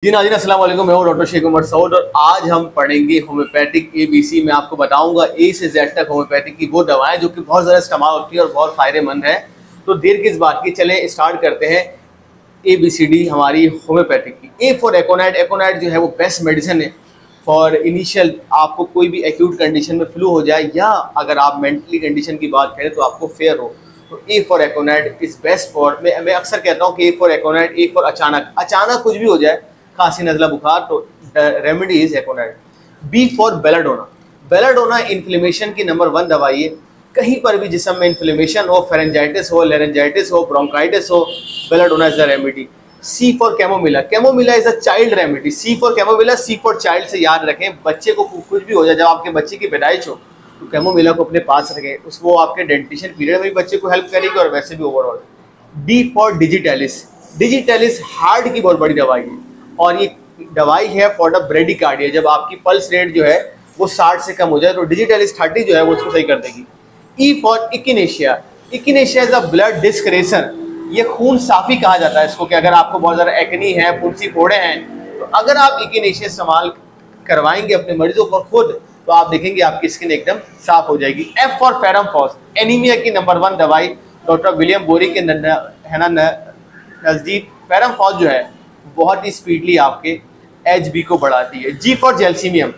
जी नाज़रीन अस्सलाम वालेकुम, मैं हूं डॉक्टर शेख उमर सऊद और आज हम पढ़ेंगे होम्योपैथिक ABC। मैं आपको बताऊंगा A से Z तक होम्योपैथिक की वो दवाएं जो कि बहुत ज़्यादा इस्तेमाल होती है और बहुत फ़ायदेमंद है। तो देर किस बात की, चलें स्टार्ट करते हैं ABCD हमारी होम्योपैथिक की। A for एकोनाइट। एकोनाइट जो है वो बेस्ट मेडिसिन है फॉर इनिशियल, आपको कोई भी एक्यूट कंडीशन में फ्लू हो जाए या अगर आप मेंटली कंडीशन की बात करें तो आपको फेयर हो, तो A for aconite is best for. मैं अक्सर कहता हूँ कि A for aconite, A for अचानक कुछ भी हो जाए, खांसी नज़ला बुखार, तो remedy is aconite. B for belladonna. Belladonna inflammation की नंबर 1 दवाई है। कहीं पर भी जिस्म में इन्फ्लेमेशन हो, फेरेंजाइटिस हो, लेरेंजाइटिस हो, ब्रोंकाइटिस हो, belladonna is the remedy. C for chamomilla. Chamomilla is a child remedy. C for chamomilla, C for child से याद रखें, बच्चे को कुछ भी हो जाए, जब आपके बच्चे की पैदाइश हो तो कैमोमिला को अपने पास रखें, वो आपके डेंटिशन पीरियड में भी बच्चे को हेल्प करेगी और वैसे भी overall. D for digitalis. Digitalis heart की बहुत बड़ी दवाई है और ये दवाई है फॉर द ब्रेडिकार्डिया। जब आपकी पल्स रेट जो है वो 60 से कम हो जाए तो डिजिटैलिस 30 जो है वो उसको सही कर देगी। E for echinacea. Echinacea is a blood disc racer. ये खून साफी कहा जाता है इसको, कि अगर आपको बहुत ज़्यादा एक्नी है, फुंसी फोड़े हैं, तो अगर आप इकिनेशिया इस्तेमाल करवाएंगे अपने मरीजों को खुद, तो आप देखेंगे आपकी स्किन एकदम साफ हो जाएगी। F for ferrum phos. एनीमिया की नंबर 1 दवाई डॉक्टर विलियम बोरी के नज़दीक फेरमफॉस जो है बहुत ही स्पीडली आपके HB को बढ़ाती है। जी फॉर जेल्सीमियम।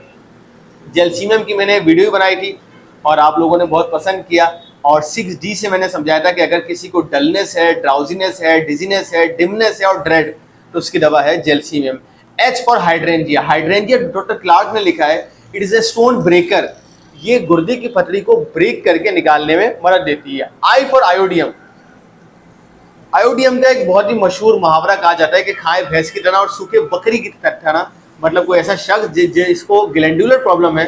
जेल्सीमियम की मैंने वीडियो भी बनाई थी और आप लोगों ने बहुत पसंद किया, और 6D से मैंने समझाया था कि अगर किसी को डलनेस है, ड्राउजीनेस है, डिजीनेस है, डिमनेस है और ड्रेड, तो उसकी दवा है gelsemium. H for hydrangea. Hydrangea doctor Clark ने लिखा है it is a stone breaker. ये गुर्दे की पथरी को ब्रेक करके निकालने में मदद देती है। I for आयोडियम। आयोडियम का एक बहुत ही मशहूर मुहावरा कहा जाता है कि खाए भैंस की तरह और सूखे बकरी की तरह। मतलब कोई ऐसा शख्स जिसको ग्लैंडुलर प्रॉब्लम है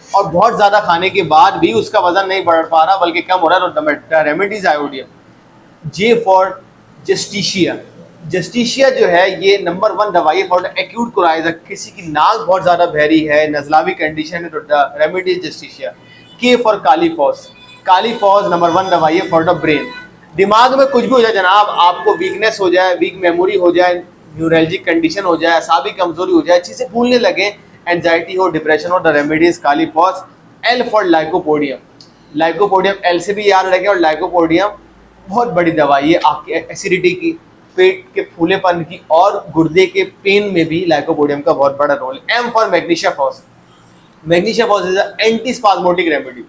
और बहुत ज़्यादा खाने के बाद भी उसका वजन नहीं बढ़ पा रहा बल्कि कम हो रहा है, तो remedies iodium. J for justicia. Justicia जो है ये नंबर 1 दवाई फॉर द एक्यूट कोराइजा। किसी की नाक बहुत ज़्यादा बहरी है, नज़लावी कंडीशन है, तो द रेमेडी इज जस्टिशिया। के फॉर कालीफॉस। कालीफॉस नंबर 1 दवाई है फॉर द ब्रेन। दिमाग में कुछ भी हो जाए जनाब, आपको वीकनेस हो जाए, वीक मेमोरी हो जाए, न्यूरल्जिक कंडीशन हो जाए, असाबी कमजोरी हो जाए, चीज़ें भूलने लगे, एंजाइटी हो, डिप्रेशन हो, the remedies Kali phos. L for lycopodium. Lycopodium L से भी याद रखें, और लाइकोपोडियम बहुत बड़ी दवाई है आपकी एसिडिटी की, पेट के फूलेपन की और गुर्दे के पेन में भी लाइकोपोडियम का बहुत बड़ा रोल है। M for magnesia phos. Magnesia phos is anti spasmodic remedy.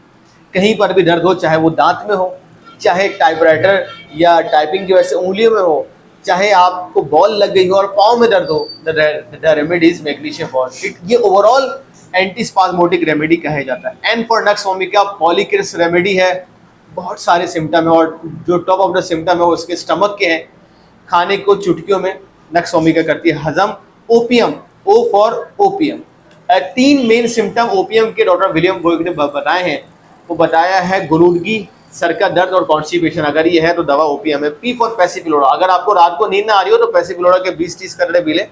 कहीं पर भी दर्द हो, चाहे वो दांत में हो, चाहे टाइपराइटर या टाइपिंग की वजह से उंगलियों में हो, चाहे आपको बॉल लग गई हो और पाँव में दर्द हो, द रेमेडीज मैग्नीशिया फॉस। ये ओवरऑल एंटी स्पाज्मोटिक रेमेडी कहा जाता है। N for nux vomica. Polycrest remedy है। बहुत सारे सिम्टम है और जो टॉप ऑफ द सिम्टम है वो उसके स्टमक के हैं। खाने को चुटकियों में नक्स वोमिका करती है हजम। Opium. O for opium. 3 main symptom opium के डॉक्टर विलियम बोरी ने बताए हैं। वो बताया है गुरूदगी, सर का दर्द और कॉन्स्टिपेशन। अगर ये है तो दवा ओपियम है। P for passiflora. अगर आपको रात को नींद ना आ रही हो तो पैसिफिलोरा के 20-30 कतरे पी ले,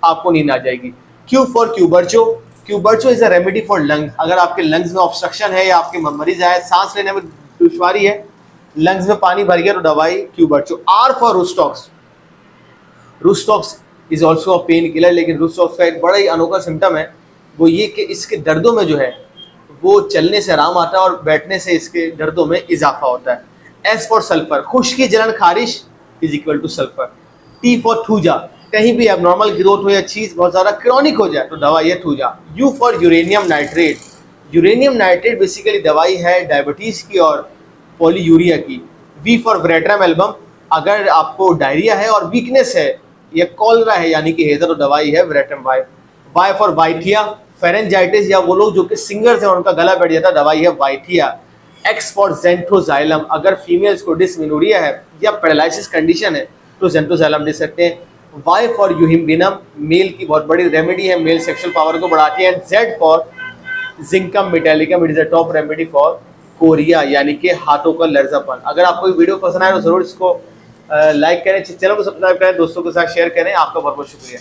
आपको नींद आ जाएगी। Q for quebracho. Quebracho is a remedy for lungs. अगर आपके लंग्स में ऑब्स्ट्रक्शन है या आपके मरीज है, सांस लेने में दुश्वारी है, लंग्स में पानी भर गया, तो दवाई quebracho. R for rhus tox. Rhus tox is also a pain killer, लेकिन रुस्टॉक्स का एक बड़ा ही अनोखा सिम्टम है वो ये कि इसके दर्दों में जो है वो चलने से आराम आता है और बैठने से इसके दर्दों में इजाफा होता है। S for sulphur. खुश्की, जलन, खारिश is equal to sulphur. T for thuja. कहीं भी एबनॉर्मल ग्रोथ हो या चीज़ बहुत ज़्यादा क्रॉनिक हो जाए तो दवाई है thuja. U for uranium nitrate. Uranium nitrate basically दवाई है डायबिटीज़ की और पॉलीयूरिया की। V for veratrum album. अगर आपको डायरिया है और वीकनेस है या कॉलरा है यानी कि हेजर, तो दवाई है veratrum Y. Y for wyethia. Pharyngitis या वो लोग जो कि सिंगर्स हैं उनका गला बैठ जाता है, दवाई है वाइथिया। X for जेंथोजाइलम। अगर फीमेल्स को डिसमेनोरिया है या पैरालिसिस कंडीशन है तो जेंथोजाइलम दे सकते हैं। Y for यूहिम्बिनम। मेल की बहुत बड़ी रेमेडी है, मेल सेक्सुअल पावर को बढ़ाती है। Z for जिंकम metallicum. It is a top remedy for Korea यानी कि हाथों का लर्जापन। अगर आपको वीडियो पसंद आए तो जरूर इसको लाइक करें, चैनल को सब्सक्राइब करें, दोस्तों के साथ शेयर करें। आपका बहुत बहुत शुक्रिया।